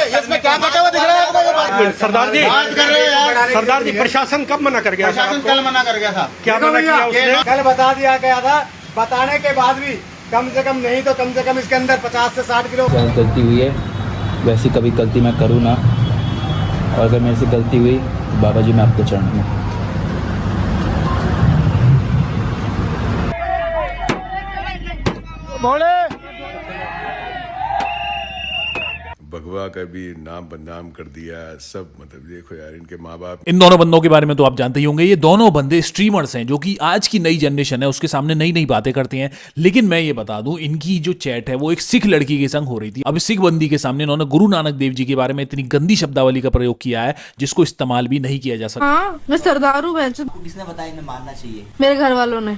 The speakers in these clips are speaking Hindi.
इसमें क्या बचा हुआ दिख रहा है आपको? सरदार जी प्रशासन कब मना कर गया? प्रशासन कल मना कर गया था। क्या मना किया उसने? कल बता दिया गया था, बताने के बाद भी कम से कम नहीं तो कम से कम इसके अंदर 50 से 60 किलो गलती हुई है, वैसी कभी गलती मैं करूँ ना, और अगर मेरे से गलती हुई तो बाबा जी मैं आपके चरण में। भगवा का भी नाम बदनाम कर दिया सब। मतलब देखो यार, इनके माँ बाप। इन दोनों बंदों के बारे में तो आप जानते ही होंगे। ये दोनों बंदे स्ट्रीमर्स हैं जो कि आज की नई जनरेशन है उसके सामने नई नई बातें करते हैं। लेकिन मैं ये बता दूं, इनकी जो चैट है वो एक सिख लड़की के संग हो रही थी। अब सिख बंदी के सामने इन्होंने गुरु नानक देव जी के बारे में इतनी गंदी शब्दावली का प्रयोग किया है जिसको इस्तेमाल भी नहीं किया जा सकता। हाँ, मैं सरदार हूँ। किसने बताया इन्हें मारना चाहिए? मेरे घर वालों ने।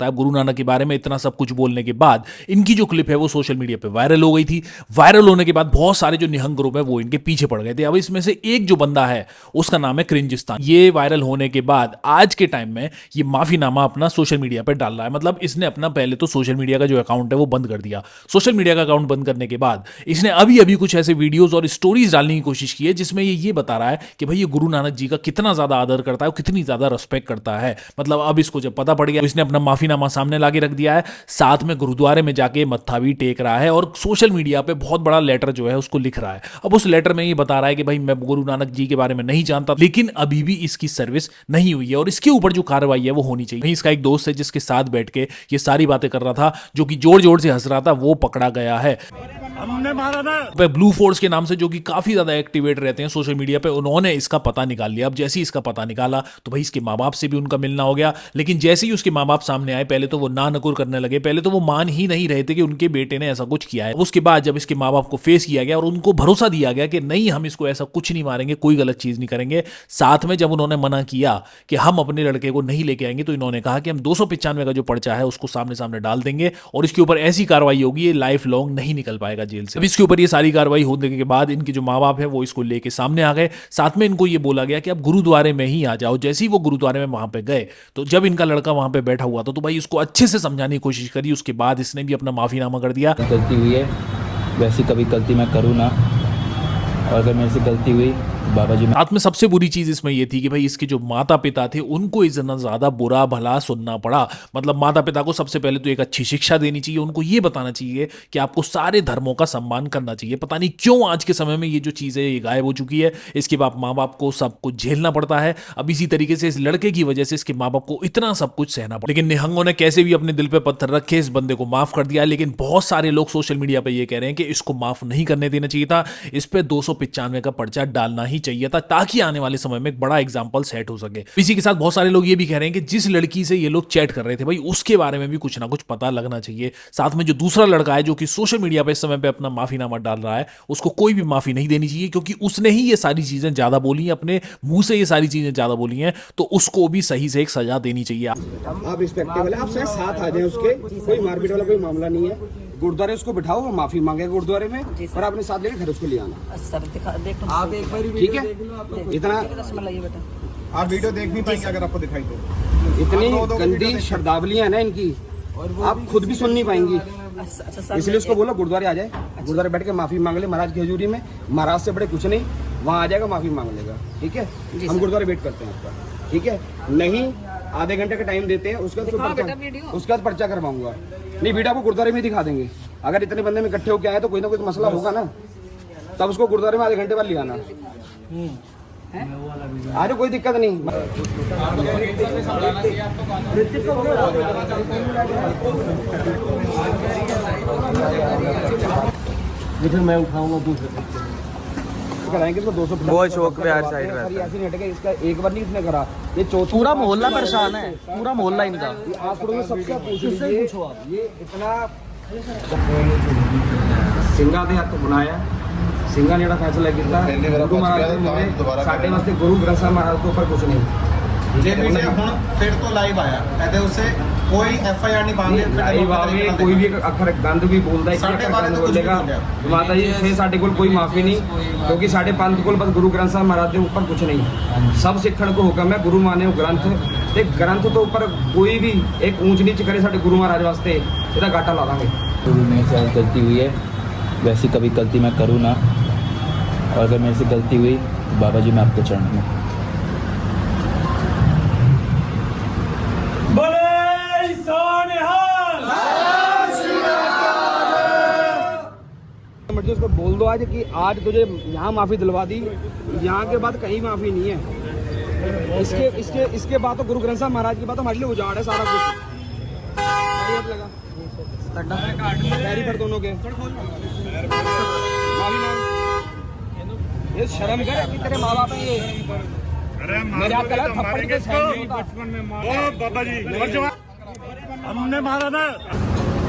गुरु नानक के बारे में इतना सब कुछ बोलने के बाद इनकी जो क्लिप है वो सोशल मीडिया पे वायरल हो गई थी। वायरल होने के बाद बहुत सारे जो निहंग ग्रुप है वो इनके पीछे पड़ गए थे। अब इसमें से एक जो बंदा है उसका नाम है क्रिंजिस्तान। ये वायरल होने के बाद आज के टाइम में ये माफीनामा अपना सोशल मीडिया पे डाल रहा है। मतलब इसने अपना पहले तो सोशल मीडिया का जो अकाउंट है वो बंद कर दिया। सोशल मीडिया का अकाउंट बंद करने के बाद इसने अभी अभी कुछ ऐसे वीडियोज और स्टोरीज डालने की कोशिश की है जिसमें ये बता रहा है कि भाई ये गुरु नानक जी का कितना ज्यादा आदर करता है, कितनी ज्यादा रिस्पेक्ट करता है। मतलब अब इसको जब पता पड़ गया इसने अपना माफीनामा सामने लाके रख दिया है, साथ में गुरुद्वारे में जाके मत्था भी टेक रहा है और सोशल मीडिया पे बहुत बड़ा लेटर जो है उसको लिख रहा है। अब उस लेटर में ये बता रहा है कि भाई मैं गुरु नानक जी के बारे में नहीं जानता, लेकिन अभी भी इसकी सर्विस नहीं हुई है और इसके ऊपर जो कार्रवाई है वो होनी चाहिए। इसका एक दोस्त है जिसके साथ बैठ के ये सारी बातें कर रहा था, जो कि जोर जोर से हंस रहा था, वो पकड़ा गया है। हमने मारा ना। ब्लू फोर्स के नाम से जो कि काफी ज्यादा एक्टिवेट रहते हैं सोशल मीडिया पे, उन्होंने इसका पता निकाल लिया। अब जैसे ही इसका पता निकाला तो भाई इसके माँ बाप से भी उनका मिलना हो गया। लेकिन जैसे ही उसके माँ बाप सामने आए पहले तो वो ना नकुर करने लगे। पहले तो वो मान ही नहीं रहे थे कि उनके बेटे ने ऐसा कुछ किया है। उसके बाद जब इसके माँ बाप को फेस किया गया और उनको भरोसा दिया गया कि नहीं हम इसको ऐसा कुछ नहीं मारेंगे, कोई गलत चीज नहीं करेंगे, साथ में जब उन्होंने मना किया कि हम अपने लड़के को नहीं लेके आएंगे तो इन्होंने कहा कि हम 295 का जो पर्चा है उसको सामने सामने डाल देंगे और इसके ऊपर ऐसी कार्रवाई होगी ये लाइफ लॉन्ग नहीं निकल पाएगा जेल से। अब इसके ऊपर ये सारी कार्रवाई होने के बाद इनके जो माँ बाप है वो इसको लेके सामने आ गए। साथ में इनको ये बोला गया कि आप गुरुद्वारे में ही आ जाओ। जैसे ही वो गुरुद्वारे में वहां पे गए तो जब इनका लड़का वहां पे बैठा हुआ था तो भाई इसको अच्छे से समझाने की कोशिश करी। उसके बाद इसने भी अपना माफीनामा कर दिया। गलती हुई है, वैसी कभी गलती मैं करूँ ना, और अगर मेरे से गलती हुई तो बाबा जी। साथ में सबसे बुरी चीज इसमें यह थी कि भाई इसके जो माता पिता थे उनको इतना ज्यादा बुरा भला सुनना पड़ा। मतलब माता पिता को सबसे पहले तो एक अच्छी शिक्षा देनी चाहिए, उनको ये बताना चाहिए कि आपको सारे धर्मों का सम्मान करना चाहिए। पता नहीं क्यों आज के समय में ये जो चीज है ये गायब हो चुकी है। इसके बाद माँ बाप को सब कुछ झेलना पड़ता है। अब इसी तरीके से इस लड़के की वजह से इसके माँ बाप को इतना सब कुछ सहना पड़ा। लेकिन निहंगों ने कैसे भी अपने दिल पे पत्थर रखे, इस बंदे को माफ कर दिया। लेकिन बहुत सारे लोग सोशल मीडिया पे ये कह रहे हैं कि इसको माफ नहीं करने देना चाहिए था, इस पे 295 का पर्चा डालना ही चाहिए था ताकि आने वाले समय में एक बड़ा एग्जांपल सेट हो सके। इसी के साथ बहुत सारे लोग ये भी कह रहे हैं कि जिस लड़की से ये लोग चैट कर रहे थे भाई उसके बारे में भी कुछ ना कुछ पता लगना चाहिए। साथ में जो दूसरा लड़का है जो कि सोशल मीडिया पे इस समय पे अपना माफीनामा डाल रहा है उसको कोई भी माफी नहीं देनी चाहिए, क्योंकि उसने ही ये सारी चीजें ज्यादा बोली, अपने मुंह से ये सारी चीजें ज्यादा बोली हैं, तो उसको भी सही से एक सजा देनी चाहिए। आप रिस्पेक्टेबल है, आप साथ आ जाए, उसके कोई मारपीट वाला कोई मामला नहीं है। गुरुद्वारे उसको बिठाओ, माफी मांगे गुरुद्वारे में और अपने साथ लेकर घर उसको ले आना। सर देख आप एक बार ठीक है, इतना बेटा आप वीडियो देख नहीं पाएंगे अगर आपको दिखाई दो। इतनी गंदी शब्दावलियां है ना इनकी, आप खुद भी सुन नहीं पाएंगी। इसलिए उसको बोलो गुरुद्वारे आ जाए, गुरुद्वारे बैठ के माफी मांग ले महाराज की हजूरी में। महाराज से बड़े कुछ नहीं, वहाँ आ जाएगा माफी मांग लेगा। ठीक है, हम गुरुद्वारे वेट करते हैं आपका। ठीक है, नहीं आधे घंटे का टाइम देते हैं, उसके बाद पर्चा करवाऊंगा। नहीं वीडियो आपको गुरुद्वारे में दिखा देंगे। अगर इतने बंदे में इकट्ठे होके आए तो कोई ना कोई तो मसला होगा ना, तब उसको गुरुद्वारे में आधे घंटे बाद ले आना। आज कोई दिक्कत नहीं। मैं उठाऊंगा दूसरे कराएंगे इसको 250 वो चौक पे यार साइड में ऐसी नहीं हटेगा। इसका एक बार नहीं इसने करा, ये पूरा मोहल्ला परेशान है, पूरा मोहल्ला इनका। आस पड़ोस में सबसे पूछ लीजिए, ये इतना सिंगा दे हाथ बनाया, सिंगा ने फैसला किया गुरु महाराज साढ़े वास्ते गुरु ग्रंथ साहिब महाराज के ऊपर कुछ नहीं। फिर तो लाइव आया कहते उससे कोई एफआईआर नहीं मांगे, कोई भी अखर गंद भी बोलता है बोलेगा माता जी से साढ़े को कोई माफी नहीं, क्योंकि साढ़े पंथ को बस गुरु ग्रंथ साहिब महाराज के ऊपर कुछ नहीं। सब सिखण को हुक्म है, गुरु माने ग्रंथ एक ग्रंथ तो ऊपर कोई भी एक ऊंच नीच करे साडे गुरु महाराज वास्ते ਇਹਦਾ घाटा ला देंगे। जो भी मेरे से आज गलती हुई है वैसी कभी गलती मैं करूँ ना, और अगर मेरे से गलती हुई तो बाबा जी मैं आपके चरणों में। मर्जी उसको बोल दो आज कि आज तुझे यहाँ माफ़ी दिलवा दी, यहाँ के बाद कहीं माफ़ी नहीं है। इसके बाद तो गुरु ग्रंथ साहब महाराज की बात हमारे लिए उजाड़ है सारा कुछ। लगा पैरी पर दोनों के माफी मांग। ये शर्म कर कि तेरे माँ बाप है ये। मेरे हाथ का थप्पड़ के बचपन में बाबा जी हमने मारा ना।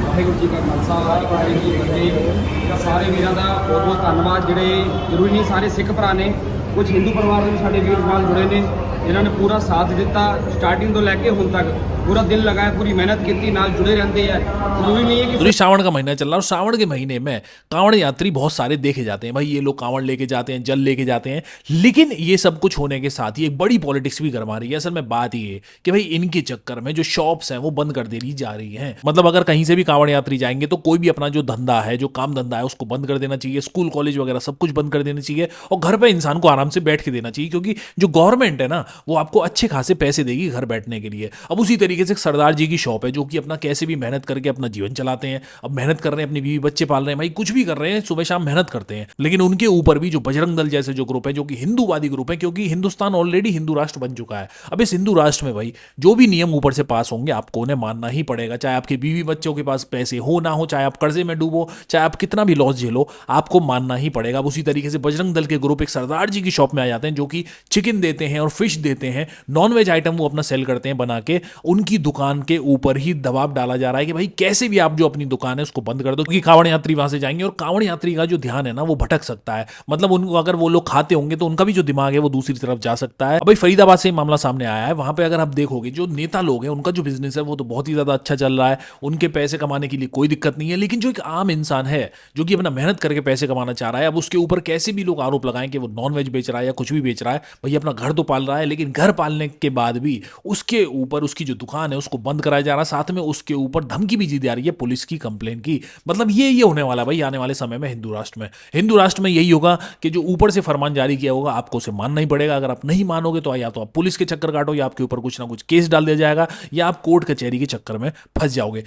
वाहिगुरू जी का खालसा वाहिगुरू जी की फतेह। सारे वीरां दा बहुत बहुत धन्यवाद। ਜਿਹੜੇ ਜ਼ਰੂਰੀ ਨਹੀਂ ਸਾਰੇ ਸਿੱਖ ਭਰਾ ਨੇ, ਕੁਝ ਹਿੰਦੂ ਪਰਿਵਾਰ ਦੇ ਵੀ ਸਾਡੇ ਵੀਰ ਨਾਲ ਜੁੜੇ ਨੇ, ਇਹਨਾਂ ਨੇ ਪੂਰਾ ਸਾਥ ਦਿੱਤਾ ਸਟਾਰਟਿੰਗ ਤੋਂ ਲੈ ਕੇ ਹੁਣ ਤੱਕ। पूरा दिल लगाया, पूरी मेहनत की, नाल जुड़े रहते हैं। जरूरी नहीं है कि तो श्रावण का महीना चल रहा है और श्रावण के महीने में कांवड़ यात्री बहुत सारे देखे जाते हैं। भाई ये लोग कांवड़ लेके जाते हैं, जल लेके जाते हैं, लेकिन ये सब कुछ होने के साथ ही एक बड़ी पॉलिटिक्स भी गरमा रही है। असल में बात ये कि भाई इनके चक्कर में जो शॉप्स हैं वो बंद कर दे जा रही हैं। मतलब अगर कहीं से भी कांवड़ यात्री जाएंगे तो कोई भी अपना जो धंधा है, जो काम धंधा है, उसको बंद कर देना चाहिए। स्कूल कॉलेज वगैरह सब कुछ बंद कर देना चाहिए और घर पे इंसान को आराम से बैठ के देना चाहिए, क्योंकि जो गवर्नमेंट है ना वो आपको अच्छे खासे पैसे देगी घर बैठने के लिए। अब उसी तरीके से सरदार जी की शॉप है जो कि अपना कैसे भी मेहनत करके अपना जीवन चलाते हैं। अब मेहनत कर रहे हैं, अपनी बीवी बच्चे पाल रहे हैं, भाई कुछ भी कर रहे हैं, सुबह शाम मेहनत करते हैं। लेकिन उनके ऊपर भी जो बजरंग दल जैसे जो ग्रुप है, जो कि हिंदूवादी ग्रुप है, क्योंकि हिंदुस्तान ऑलरेडी हिंदू राष्ट्र बन चुका है। अब इस हिंदू राष्ट्र में भाई जो भी नियम ऊपर से पास होंगे आपको उन्हें मानना ही पड़ेगा। चाहे आपके बीवी बच्चों के पास पैसे हो ना हो, चाहे आप कर्जे में डूबो, चाहे आप कितना भी लॉस झेलो, आपको मानना ही पड़ेगा। अब उसी तरीके से बजरंग दल के ग्रुप एक सरदार जी की शॉप में आ जाते हैं जो कि चिकन देते हैं और फिश देते हैं, नॉनवेज आइटम वो अपना सेल करते हैं बना के। उनकी दुकान के ऊपर ही दबाव डाला जा रहा है कि भाई कैसे भी आप जो अपनी दुकान है उसको बंद कर दो, क्योंकि कांवड़ यात्री वहां से जाएंगे और कांवड़ यात्री का जो ध्यान है ना वो भटक सकता है। मतलब उनको अगर वो लोग खाते होंगे तो उनका भी जो दिमाग है वो दूसरी तरफ जा सकता है। अब भाई फरीदाबाद से मामला सामने आया है। वहां पे अगर आप देखोगे जो नेता लोग हैं उनका जो बिजनेस है वो तो बहुत ही ज्यादा अच्छा चल रहा है, उनके पैसे कमाने के लिए कोई दिक्कत नहीं है। लेकिन जो एक आम इंसान है जो कि अपना मेहनत करके पैसे कमाना चाह रहा है, अब उसके ऊपर कैसे भी लोग आरोप लगाएं कि वो नॉनवेज बेच रहा है या कुछ भी बेच रहा है। भाई अपना घर तो पाल रहा है, लेकिन घर पालने के बाद भी उसके ऊपर उसकी जो दुकान है उसको बंद कराया जा रहा है। साथ में उसके ऊपर धमकी भी दी जा रही है पुलिस की कंप्लेन की। मतलब ये होने वाला भाई आने वाले समय में हिंदू राष्ट्र में यही होगा कि जो ऊपर से फरमान जारी किया होगा आपको उसे मानना ही पड़ेगा। अगर आप नहीं मानोगे तो या तो आप पुलिस के चक्कर काटो, या आपके ऊपर कुछ ना कुछ केस डाल दिया जाएगा, या आप कोर्ट कचहरी के चक्कर में फंस जाओगे।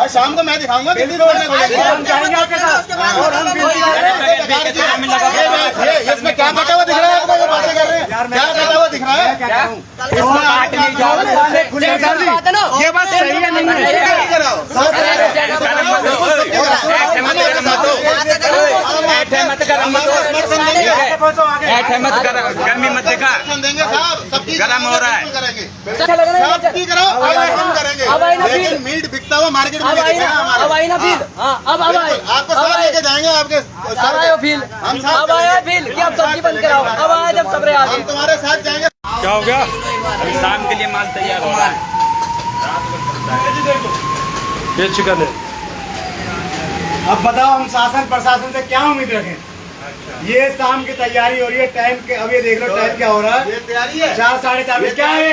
शाम को मैं दिखाऊंगा इसमें क्या बटा हुआ दिख रहा है आपको, जो बातें कर रहे हैं क्या बटा हुआ दिख रहा है? ये बात सही है नहीं गर्मी मत दिखा देंगे साहब, सबकी गरम हो रहा है, सबकी करो हम करेंगे, लेकिन मीट बिकता हुआ मार्केट में आपको साथ लेके जाएंगे। आपके हम तुम्हारे साथ जाएंगे। क्या हो गया? शाम के लिए माल तैयार हो रहा है। ये चिकन है। अब बताओ हम शासन प्रशासन से क्या उम्मीद रखें? ये शाम की तैयारी हो रही है, टाइम के अब ये देख लो टाइम क्या हो रहा है। ये तैयारी है 4 साढ़े 4 बजे। क्या है?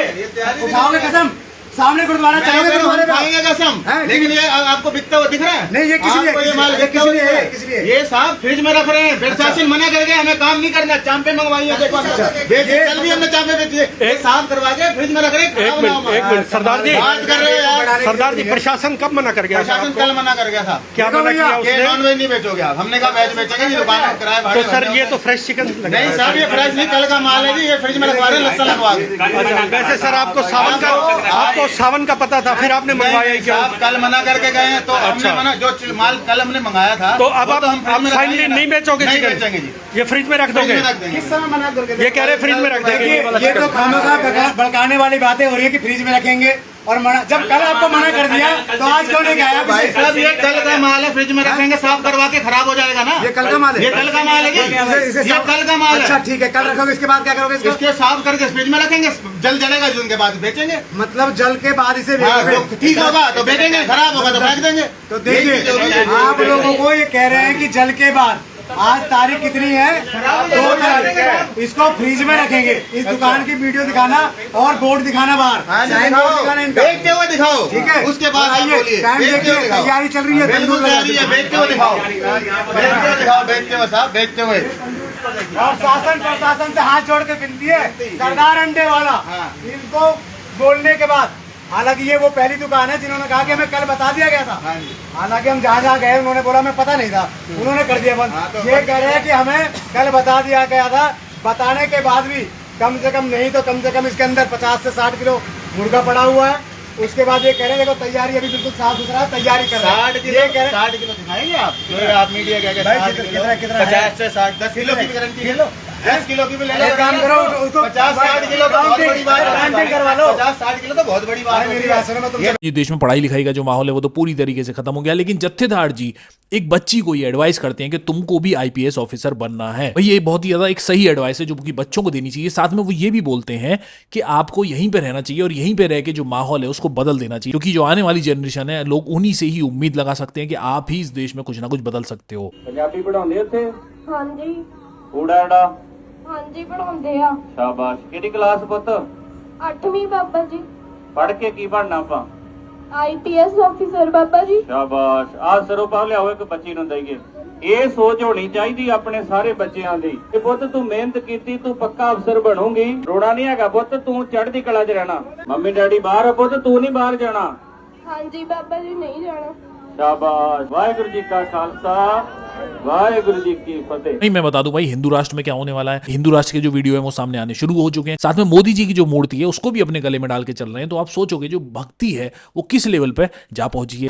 उठाओगे कसम? सामने गुरुद्वारा चाहिए खाएंगे कसम, लेकिन ये आपको बिकता हुआ दिख रहा है? नहीं, ये किस लिए? ये माल किस लिए है? किस लिए? ये साहब फ्रिज में रख रहे हैं, प्रशासन मना करके हमें काम नहीं करना, चांपे मंगवाई है। देखो कल भी हमने चांपे बेची है, एक साफ करवा के फ्रिज में रख रहे हैं। एक मिनट सरदार जी, बात कर रहे हैं यार। सरदार जी प्रशासन कब मना कर गया? प्रशासन कल मना कर गया था। क्या मना किया उसने? नॉनवेज नहीं बेचोगे आप। हमने कहा वेज बेचेंगे, दुकान में किराया भाड़ा। तो सर ये तो फ्रेश चिकन नहीं साहब, ये फ्रेश नहीं, कल का माल है जी, ये फ्रिज में रखवा रहे हैं, लस्सा लगवा के। वैसे सर आपको सावन का पता था, फिर आपने मंगवाया ही क्यों? आप कल मना करके गए हैं तो हमने मना, जो माल कल हमने मंगाया था तो अब आप फाइनली नहीं बेचोगे? नहीं बेचेंगे जी, ये फ्रिज में रख दोगे? किस समय मना करके? ये कह रहे फ्रिज में रख देंगे। ये तो खामोखा भड़काने वाली बातें हो रही है कि फ्रिज में रखेंगे और मना। जब कल आपको मना कर दिया तो आज क्यों नहीं गया? भाई साहब ये कल का माल है, फ्रिज में रखेंगे, साफ करवा के खराब हो जाएगा ना। ये कल का माल है? ये कल का माल है जी, ये कल का माल है। अच्छा ठीक है, कल रखोगे, इसके बाद क्या करोगे? इसके साफ करके फ्रिज में रखेंगे, जल जलेगा जो उनके बाद बेचेंगे। मतलब जल के बाद इसे ठीक होगा तो बेचेंगे, खराब होगा तो फेंक देंगे। तो देखिए आप लोगों को ये कह रहे हैं कि जल के बाद आज तारीख कितनी है? 2 तारीख। इसको फ्रिज में रखेंगे। इस दुकान की वीडियो दिखाना और बोर्ड दिखाना बाहर, साइन बोर्ड दिखाना इनका। देखते हुए दिखाओ, ठीक है। उसके बाद आप बोलिए। टाइम देखिए, तैयारी चल रही है, बिल्कुल तैयारी है, देखते हुए दिखाओ, देखते हुए दिखाओ, देखते हुए साहब, देखते हुए। और शासन प्रशासन से हाथ जोड़ के विनती है, सरदार अंडे वाला इनको बोलने के बाद, हालांकि ये वो पहली दुकान है जिन्होंने कहा कि हमें कल बता दिया गया था। हालांकि हम जहाँ गए उन्होंने बोला हमें पता नहीं था, उन्होंने कर दिया बंद। ये कह रहे हैं कि हमें कल बता दिया गया था, बताने के बाद भी कम से कम नहीं तो कम से कम इसके अंदर 50 से 60 किलो मुर्गा पड़ा हुआ है। उसके बाद ये कह रहे हैं देखो तैयारी अभी बिल्कुल साफ सुथरा है, तैयारी कर रहे हैं। 60 किलो दिखाएंगे आप? आप मीडिया क्या कहते हैं? कितना 50 से 60, 10 किलो की गारंटी है, 10 किलो की भी ले लो। एक काम करो, उसको 50-60 किलो तो बहुत बड़ी बात है। काउंटिंग करवा लो। 50-60 किलो तो बहुत बड़ी बात है। मेरी बात सुनो, मैं तुमसे ये देश में पढ़ाई लिखाई का जो माहौल है वो तो पूरी तरीके से खत्म हो गया। लेकिन जत्थेदार जी एक बच्ची को ये एडवाइस करते हैं कि तुमको भी आईपीएस ऑफिसर बनना है। भाई ये बहुत ही ज्यादा एक सही एडवाइस है जो कि बच्चों को देनी चाहिए। साथ में वो ये भी बोलते हैं कि आपको यहीं पे रहना चाहिए और यहीं पे रह के जो माहौल है उसको बदल देना चाहिए, क्योंकि जो आने वाली जनरेशन है लोग उन्हीं से ही उम्मीद लगा सकते हैं कि आप ही इस देश में कुछ ना कुछ बदल सकते हो। पंजाबी पढ़ाਉਂਦੇ ਉੱਥੇ? ਹਾਂਜੀ ਊੜਾ ਐੜਾ? ਹਾਂਜੀ ਪੜਾਉਂਦੇ ਆ। ਸ਼ਾਬਾਸ਼। ਕਿਹੜੀ ਕਲਾਸ ਪੁੱਤ? 8ਵੀਂ ਬਾਬਾ ਜੀ। ਪੜ੍ਹ ਕੇ ਕੀ ਬਣਨਾ ਆਪਾਂ? IPS officer Baba ji. ਸ਼ਾਬਾਸ਼। ਆ ਸਰੋਪਾ ਲਿਆਓ ਇੱਕ ਬੱਚੀ ਨੂੰ ਦਈਏ। ਇਹ ਸੋਚ ਹੋਣੀ ਚਾਹੀਦੀ ਆਪਣੇ ਸਾਰੇ ਬੱਚਿਆਂ ਦੀ ਕਿ ਪੁੱਤ ਤੂੰ ਮਿਹਨਤ ਕੀਤੀ, ਤੂੰ ਪੱਕਾ ਅਫਸਰ ਬਣੂਗੀ। ਰੋਣਾ ਨਹੀਂ ਹੈਗਾ ਪੁੱਤ, ਤੂੰ ਚੜ੍ਹਦੀ ਕਲਾ 'ਚ ਰਹਿਣਾ। ਮੰਮੀ ਡੈਡੀ ਬਾਹਰ ਆ ਪੁੱਤ, ਤੂੰ ਨਹੀਂ ਬਾਹਰ ਜਾਣਾ। ਹਾਂਜੀ ਬਾਬਾ ਜੀ ਨਹੀਂ ਜਾਣਾ। शाबाश। वाहेगुरु जी का खालसा, वाहेगुरु जी की फतेह। नहीं, मैं बता दूं भाई हिंदू राष्ट्र में क्या होने वाला है। हिंदू राष्ट्र के जो वीडियो है वो सामने आने शुरू हो चुके हैं। साथ में मोदी जी की जो मूर्ति है उसको भी अपने गले में डाल के चल रहे हैं। तो आप सोचोगे जो भक्ति है वो किस लेवल पे जा पहुंची है।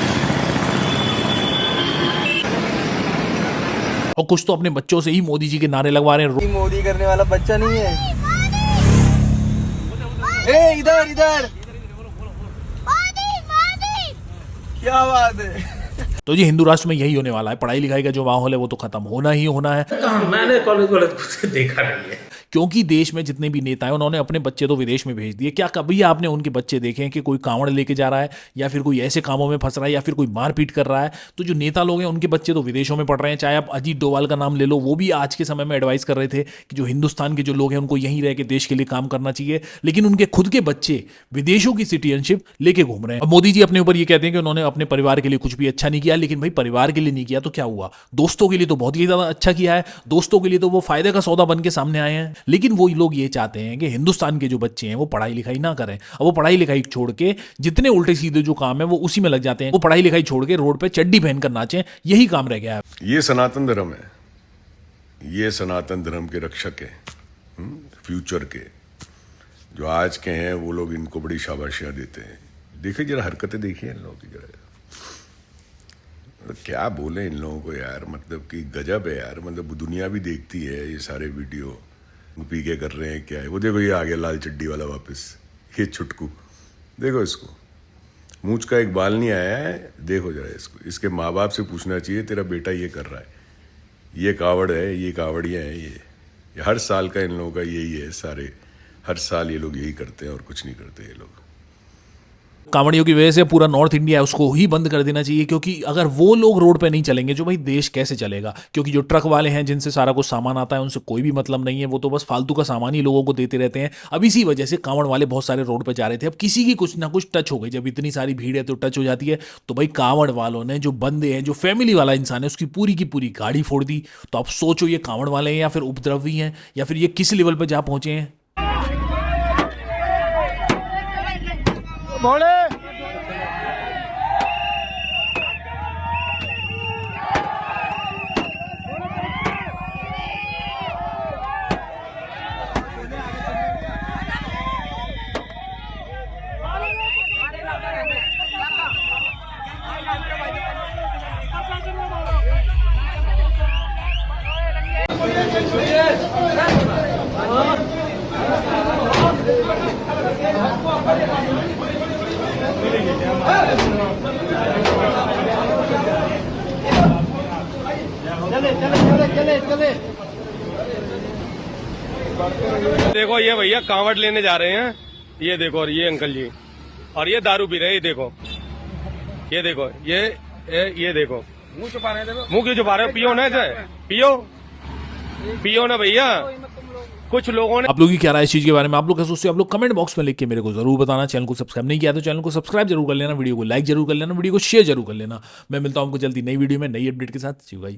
और कुछ तो अपने बच्चों से ही मोदी जी के नारे लगवा रहे हैं। मोदी करने वाला बच्चा नहीं है। ए इधर इधर, क्या बात है। तो जी हिंदू राष्ट्र में यही होने वाला है। पढ़ाई लिखाई का जो माहौल है वो तो खत्म होना ही होना है। मैंने कॉलेज वाले कुछ देखा नहीं है, क्योंकि देश में जितने भी नेता हैं उन्होंने अपने बच्चे तो विदेश में भेज दिए। क्या कभी आपने उनके बच्चे देखे हैं कि कोई कांवड़ लेके जा रहा है या फिर कोई ऐसे कामों में फंस रहा है या फिर कोई मारपीट कर रहा है? तो जो नेता लोग हैं उनके बच्चे तो विदेशों में पढ़ रहे हैं। चाहे आप अजीत डोभाल का नाम ले लो, वो भी आज के समय में एडवाइस कर रहे थे कि जो हिंदुस्तान के जो लोग हैं उनको यहीं रह के देश के लिए काम करना चाहिए, लेकिन उनके खुद के बच्चे विदेशों की सिटीजनशिप लेके घूम रहे हैं। मोदी जी अपने ऊपर ये कहते हैं कि उन्होंने अपने परिवार के लिए कुछ भी अच्छा नहीं किया, लेकिन भाई परिवार के लिए नहीं किया तो क्या हुआ? दोस्तों के लिए तो बहुत ही ज्यादा अच्छा किया है। दोस्तों के लिए तो वो फायदे का सौदा बन के सामने आए हैं। लेकिन वो लोग ये चाहते हैं कि हिंदुस्तान के जो बच्चे हैं वो पढ़ाई लिखाई ना करें। अब वो पढ़ाई लिखाई छोड़ के जितने उल्टे सीधे जो काम है वो उसी में लग जाते हैं। वो पढ़ाई लिखाई छोड़ के रोड पे चड्डी पहनकर नाचें, यही काम रह गया है। ये सनातन धर्म है, ये सनातन धर्म के रक्षक हैं, फ्यूचर के। जो आज के हैं वो लोग इनको बड़ी शाबाशियां देते हैं। देखिए जरा हरकतें देखिए इन लोगों की, जरा क्या बोले इन लोगों को यार, मतलब कि गजब है यार। मतलब दुनिया भी देखती है ये सारे वीडियो, पी के कर रहे हैं क्या है। वो देखो ये आ गया लाल चड्डी वाला वापस, ये छुटकू देखो इसको, मूंछ का एक बाल नहीं आया है, देखो जरा इसको। इसके माँ बाप से पूछना चाहिए तेरा बेटा ये कर रहा है, ये कावड़ है, ये कावड़ियाँ हैं। ये हर साल का इन लोगों का यही है, सारे हर साल ये लोग यही करते हैं और कुछ नहीं करते ये लोग। कांवड़ियों की वजह से पूरा नॉर्थ इंडिया है उसको ही बंद कर देना चाहिए, क्योंकि अगर वो लोग रोड पे नहीं चलेंगे जो भाई देश कैसे चलेगा? क्योंकि जो ट्रक वाले हैं जिनसे सारा कुछ सामान आता है उनसे कोई भी मतलब नहीं है, वो तो बस फालतू का सामान ही लोगों को देते रहते हैं। अब इसी वजह से कांवड़ वाले बहुत सारे रोड पे जा रहे थे। अब किसी की कुछ ना कुछ टच हो गई, जब इतनी सारी भीड़ है तो टच हो जाती है। तो भाई कांवड़ वालों ने, जो बंदे हैं, जो फैमिली वाला इंसान है, उसकी पूरी की पूरी गाड़ी फोड़ दी। तो आप सोचो ये कांवड़ वाले हैं या फिर उपद्रवी हैं या फिर ये किस लेवल पर जा पहुंचे हैं। देखो ये भैया कांवड़ लेने जा रहे हैं, ये देखो, और ये अंकल जी, और ये दारू पी रहे हैं, ये देखो, ये देखो, ये देखो, मुंह छुपा रहे थे। मुंह क्यों छुपा रहे हो? पियो ना इसे, पियो पियो ना भैया। कुछ लोगों ने आप लोगों की क्या राय है इस चीज के बारे में? आप लोग क्या सोचते हो? आप लोग कमेंट बॉक्स में लिख के मेरे को जरूर बताना। चैनल को सब्सक्राइब नहीं किया तो चैनल को सब्सक्राइब जरूर कर लेना, वीडियो को लाइक जरूर कर लेना, वीडियो को शेयर जरूर कर लेना। मैं मिलता हूं आपको जल्दी नई वीडियो में नई अपडेट के साथ। जी गाइस।